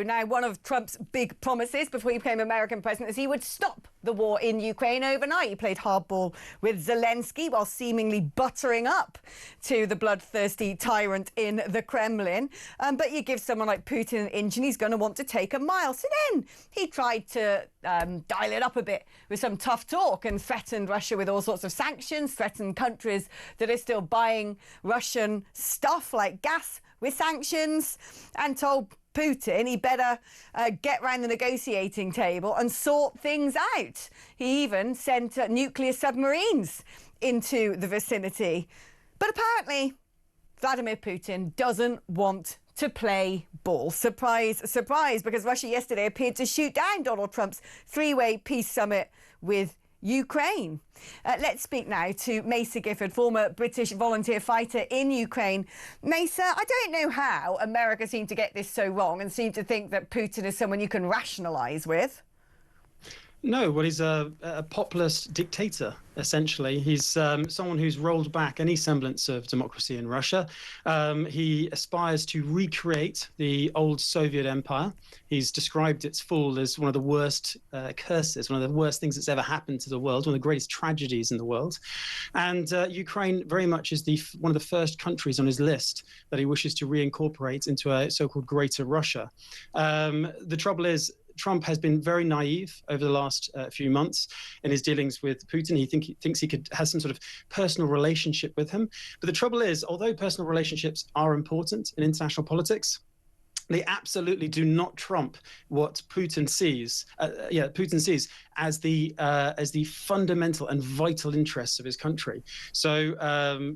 Now, one of Trump's big promises before he became American president is he would stop the war in Ukraine overnight. He played hardball with Zelensky while seemingly buttering up to the bloodthirsty tyrant in the Kremlin. But you give someone like Putin an inch and he's going to want to take a mile. So then he tried to dial it up a bit with some tough talk and threatened Russia with all sorts of sanctions, threatened countries that are still buying Russian stuff like gas with sanctions, and told Putin he better get round the negotiating table and sort things out. He even sent nuclear submarines into the vicinity. But apparently, Vladimir Putin doesn't want to play ball. Surprise, surprise, because Russia yesterday appeared to shoot down Donald Trump's three-way peace summit with Ukraine. Let's speak now to Macer Gifford, former British volunteer fighter in Ukraine. Macer, I don't know how America seemed to get this so wrong and seem to think that Putin is someone you can rationalise with. No, well, he's a populist dictator, essentially. He's someone who's rolled back any semblance of democracy in Russia. He aspires to recreate the old Soviet empire. He's described its fall as one of the worst curses, one of the worst things that's ever happened to the world, one of the greatest tragedies in the world. And Ukraine very much is one of the first countries on his list that he wishes to reincorporate into a so-called Greater Russia. The trouble is, Trump has been very naive over the last few months in his dealings with Putin. He thinks he has some sort of personal relationship with him. But the trouble is, although personal relationships are important in international politics, they absolutely do not trump what Putin sees. Putin sees as the fundamental and vital interests of his country. So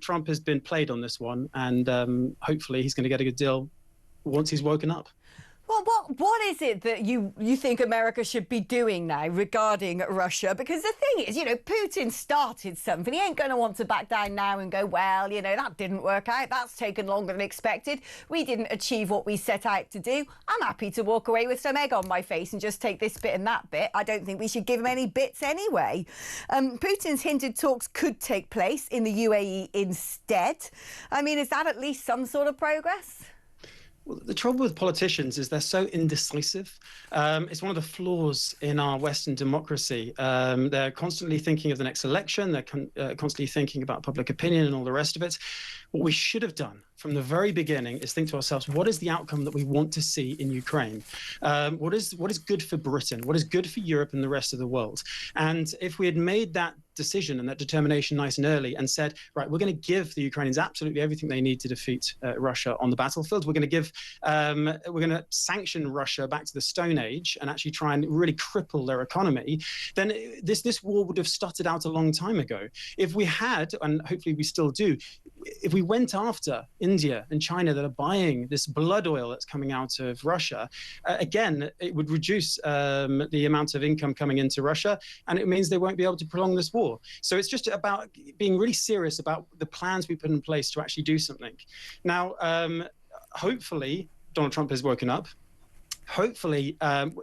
Trump has been played on this one, and hopefully he's going to get a good deal once he's woken up. Well, what is it that you think America should be doing now regarding Russia? Because the thing is, Putin started something. He ain't going to want to back down now and go, well, that didn't work out. That's taken longer than expected. We didn't achieve what we set out to do. I'm happy to walk away with some egg on my face and just take this bit and that bit. I don't think we should give him any bits anyway. Putin's hinted talks could take place in the UAE instead. I mean, is that at least some sort of progress? Well, the trouble with politicians is they're so indecisive. It's one of the flaws in our Western democracy. They're constantly thinking of the next election. They're constantly thinking about public opinion and all the rest of it. What we should have done from the very beginning is think to ourselves, what is the outcome that we want to see in Ukraine? What is good for Britain? What is good for Europe and the rest of the world? And if we had made that decision and that determination nice and early and said, right, we're going to give the Ukrainians absolutely everything they need to defeat Russia on the battlefield. We're going to sanction Russia back to the Stone Age and actually try and really cripple their economy. Then this war would have stuttered out a long time ago. If we had, and hopefully we still do, if we went after India and China that are buying this blood oil that's coming out of Russia, again, it would reduce the amount of income coming into Russia, and it means they won't be able to prolong this war. So it's just about being really serious about the plans we put in place to actually do something. Now, hopefully, Donald Trump has woken up. Hopefully,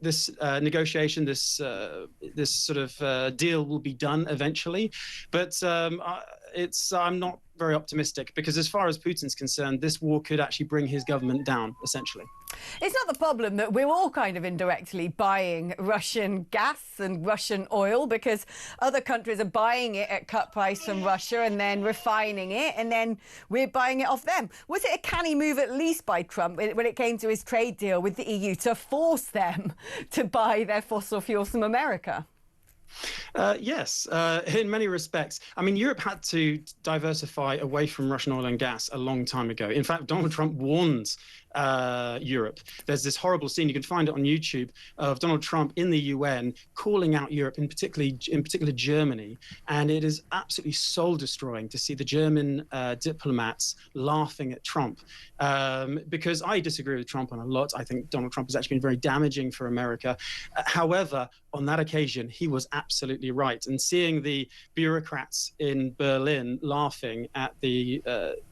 this negotiation, this sort of deal will be done eventually. But I'm not very optimistic, because as far as Putin's concerned, this war could actually bring his government down, essentially. It's not the problem that we're all kind of indirectly buying Russian gas and Russian oil, because other countries are buying it at cut price from Russia and then refining it, and then we're buying it off them. Was it a canny move, at least by Trump, when it came to his trade deal with the EU, to force them to buy their fossil fuels from America? Yes, in many respects. I mean, Europe had to diversify away from Russian oil and gas a long time ago. In fact, Donald Trump warned Europe. There's this horrible scene, you can find it on YouTube, of Donald Trump in the UN calling out Europe, in particular Germany. And it is absolutely soul-destroying to see the German diplomats laughing at Trump. Because I disagree with Trump on a lot. I think Donald Trump has actually been very damaging for America. However, on that occasion, he was absolutely right. And seeing the bureaucrats in Berlin laughing at the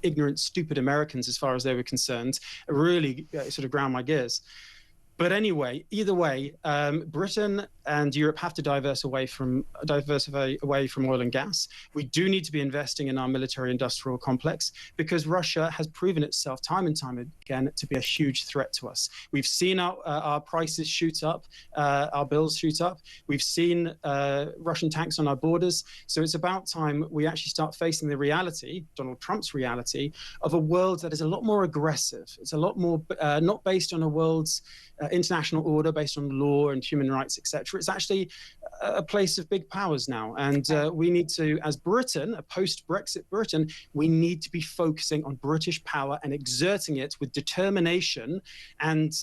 ignorant, stupid Americans, as far as they were concerned, really sort of ground my gears. But anyway, either way, Britain and Europe have to diversify away from oil and gas. We do need to be investing in our military-industrial complex because Russia has proven itself time and time again to be a huge threat to us. We've seen our prices shoot up, our bills shoot up. We've seen Russian tanks on our borders. So it's about time we actually start facing the reality, Donald Trump's reality, of a world that is a lot more aggressive. It's a lot more not based on a world's international order, based on law and human rights, etc. It's actually a place of big powers now. And we need to, as Britain, a post-Brexit Britain, we need to be focusing on British power and exerting it with determination and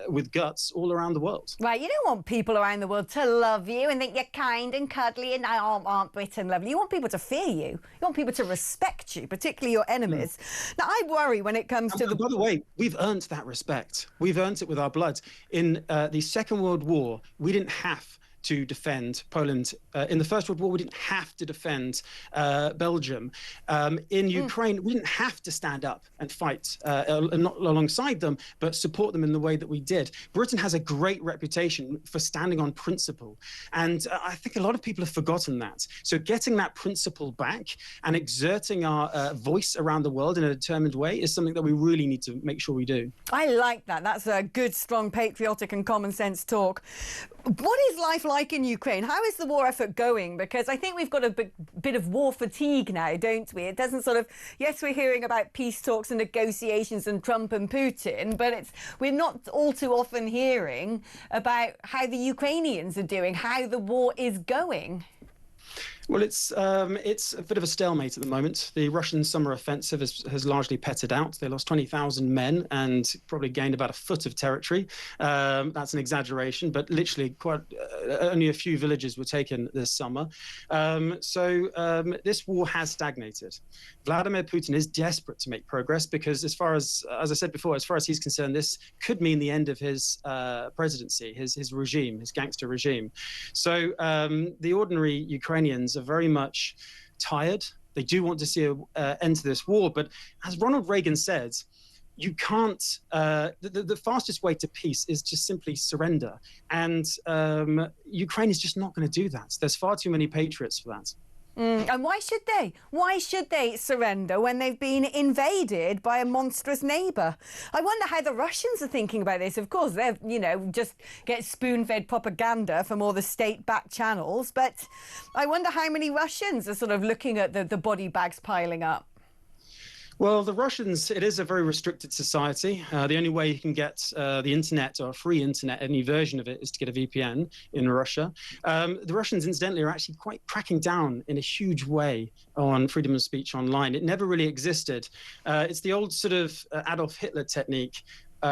with guts all around the world. Right, you don't want people around the world to love you and think you're kind and cuddly and aren't Britain lovely. You want people to fear you. You want people to respect you, particularly your enemies. Now, I worry when it comes to By the way, we've earned that respect. We've earned it with our blood. In the Second World War, we didn't have to defend Poland. In the First World War, we didn't have to defend Belgium. In Ukraine, we didn't have to stand up and fight, not alongside them, but support them in the way that we did. Britain has a great reputation for standing on principle. And I think a lot of people have forgotten that. So getting that principle back and exerting our voice around the world in a determined way is something that we really need to make sure we do. I like that. That's a good, strong, patriotic and common sense talk. What is life like in Ukraine? How is the war effort going? Because I think we've got a bit of war fatigue now, don't we? It doesn't sort of, yes, we're hearing about peace talks and negotiations and Trump and Putin, but we're not all too often hearing about how the Ukrainians are doing, how the war is going. Well, it's a bit of a stalemate at the moment. The Russian summer offensive has largely pettered out. They lost 20,000 men and probably gained about a foot of territory. That's an exaggeration, but literally only a few villages were taken this summer. This war has stagnated. Vladimir Putin is desperate to make progress because as I said before, as far as he's concerned, this could mean the end of his presidency, his regime, his gangster regime. So the ordinary Ukrainians are very much tired. They do want to see an end to this war. But as Ronald Reagan said, you can't, the fastest way to peace is just simply surrender. And Ukraine is just not going to do that. There's far too many patriots for that. And why should they? Why should they surrender when they've been invaded by a monstrous neighbour? I wonder how the Russians are thinking about this. Of course, they're, just get spoon-fed propaganda from all the state-backed channels. But I wonder how many Russians are sort of looking at the body bags piling up. Well, the Russians, it is a very restricted society. The only way you can get the internet or free internet, any version of it, is to get a VPN in Russia. The Russians, incidentally, are actually quite cracking down in a huge way on freedom of speech online. It never really existed. It's the old sort of Adolf Hitler technique. In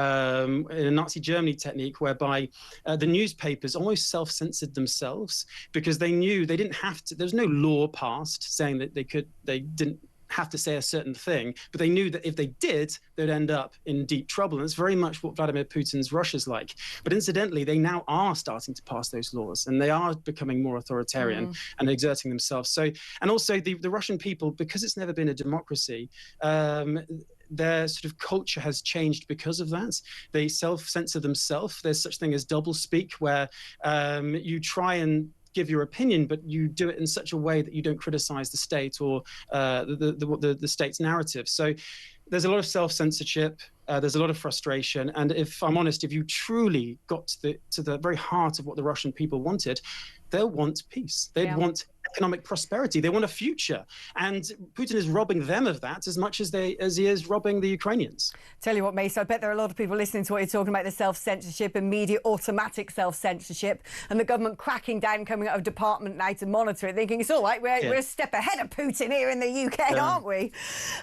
a Nazi Germany technique whereby the newspapers almost self-censored themselves because they knew they didn't have to, there was no law passed saying that they didn't have to say a certain thing, but they knew that if they did, they'd end up in deep trouble. And it's very much what Vladimir Putin's Russia's like. But incidentally, they now are starting to pass those laws and they are becoming more authoritarian and exerting themselves. So, and also the Russian people, because it's never been a democracy, their sort of culture has changed because of that. They self-censor themselves. There's such thing as doublespeak, where you try and give your opinion, but you do it in such a way that you don't criticize the state or the state's narrative. So there's a lot of self-censorship. There's a lot of frustration. And if I'm honest, if you truly got to the very heart of what the Russian people wanted, they'll want peace. They'd want economic prosperity. They want a future. And Putin is robbing them of that as much as he is robbing the Ukrainians. Tell you what, Macer, I bet there are a lot of people listening to what you're talking about, the self-censorship and media automatic self-censorship and the government cracking down, coming out of department now to monitor it, thinking it's all right, we're a step ahead of Putin here in the UK, aren't we?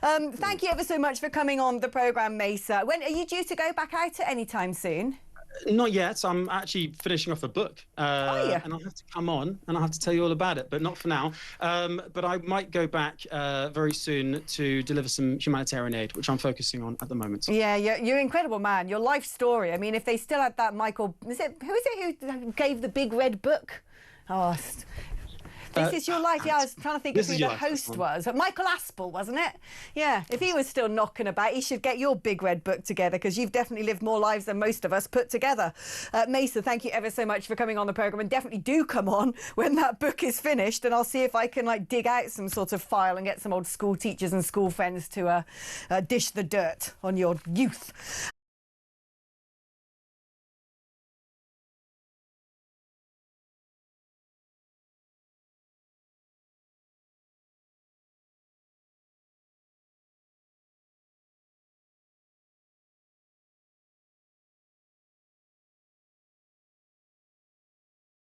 Thank you ever so much for coming on the programme, Macer. When are you due to go back out at any time soon? Not yet. I'm actually finishing off a book, and I'll have to come on and I'll have to tell you all about it, but not for now. But I might go back very soon to deliver some humanitarian aid, which I'm focusing on at the moment. Yeah, you're an incredible man. Your life story. I mean, if they still had that Michael, who is it who gave the big red book? Oh, This is your life. Yeah, I was trying to think of who the host was. Michael Aspel, wasn't it? Yeah, if he was still knocking about, he should get your big red book together, because you've definitely lived more lives than most of us put together. Macer, thank you ever so much for coming on the programme, and definitely do come on when that book is finished, and I'll see if I can like dig out some sort of file and get some old school teachers and school friends to dish the dirt on your youth.